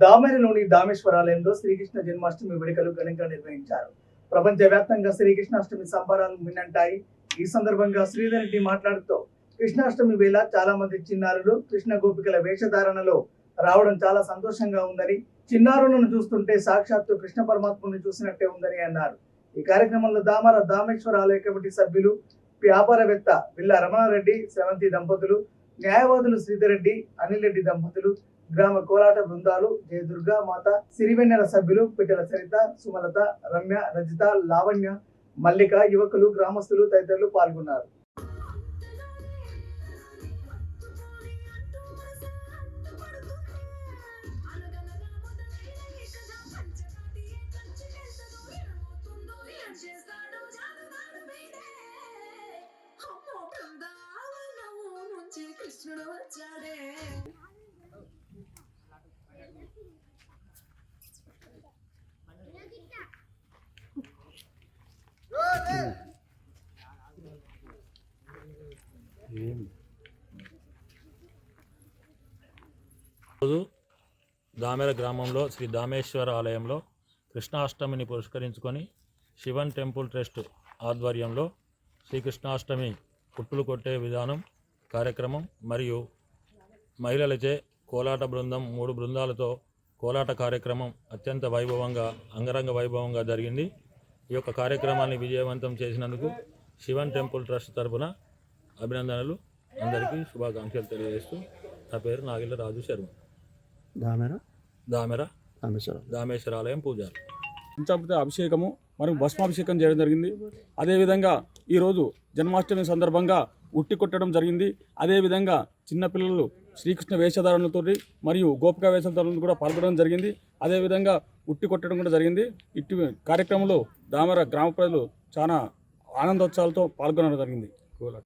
దామెరలోని దామేశ్వరాలయంలో శ్రీకృష్ణ జన్మాష్టమి వేడుకలు ఘనంగా నిర్వహించారు. ప్రపంచవ్యాప్తంగా శ్రీకృష్ణాష్టమి సంబరాలు మిన్నంటాయి. ఈ సందర్భంగా శ్రీధర్ రెడ్డి మాట్లాడుతూ కృష్ణాష్టమి వేళ చాలా మంది చిన్నారులు కృష్ణ గోపికల వేషధారణలో రావడం చాలా సంతోషంగా ఉందని, చిన్నారులను చూస్తుంటే సాక్షాత్తు కృష్ణ పరమాత్మని చూసినట్టే ఉందని అన్నారు. ఈ కార్యక్రమంలో దామేశ్వర ఆలయ కమిటీ సభ్యులు, వ్యాపారవేత్త విల్లా రమణారెడ్డి, శ్రవంతి దంపతులు, న్యాయవాదులు శ్రీధర్ రెడ్డి, అనిల్ రెడ్డి దంపతులు, గ్రామ కోలాట బృందాలు, జయదుర్గా మాత, సిరివెన్నెల సభ్యులు పిట్టల సరిత, సుమలత, రమ్య, రజిత, లావణ్య, మల్లిక, యువకులు, గ్రామస్తులు తదితరులు పాల్గొన్నారు. కృష్ణుడు వచ్చాడే. దామెర గ్రామంలో శ్రీ దామేశ్వర ఆలయంలో కృష్ణాష్టమిని పురస్కరించుకొని శివన్ టెంపుల్ ట్రస్ట్ ఆధ్వర్యంలో శ్రీకృష్ణాష్టమి పుట్టులు కొట్టే విధానం కార్యక్రమం మరియు మహిళలచే కోలాట బృందం 3 బృందాలతో కోలాట కార్యక్రమం అత్యంత వైభవంగా అంగరంగ వైభవంగా జరిగింది. ఈ యొక్క కార్యక్రమాన్ని విజయవంతం చేసినందుకు శివన్ టెంపుల్ ట్రస్ట్ తరఫున అభినందనలు. అందరికీ శుభాకాంక్షలు తెలియజేస్తూ నా పేరు నాగిళ్ళ రాజు శర్మ, దామేశ్వర ఆలయం పూజారి. పంచామృత అభిషేకము మరియు భస్మాభిషేకం చేయడం జరిగింది. అదేవిధంగా ఈరోజు జన్మాష్టమి సందర్భంగా ఉట్టి కొట్టడం జరిగింది. అదేవిధంగా చిన్నపిల్లలు శ్రీకృష్ణ వేషధారణలతో మరియు గోపికా వేషధారణలతో కూడా పాల్గొనడం జరిగింది. అదేవిధంగా ఉట్టి కొట్టడం కూడా జరిగింది. ఇట్టి కార్యక్రమంలో దామెర గ్రామ ప్రజలు చాలా ఆనందోత్సవాలతో పాల్గొనడం జరిగింది.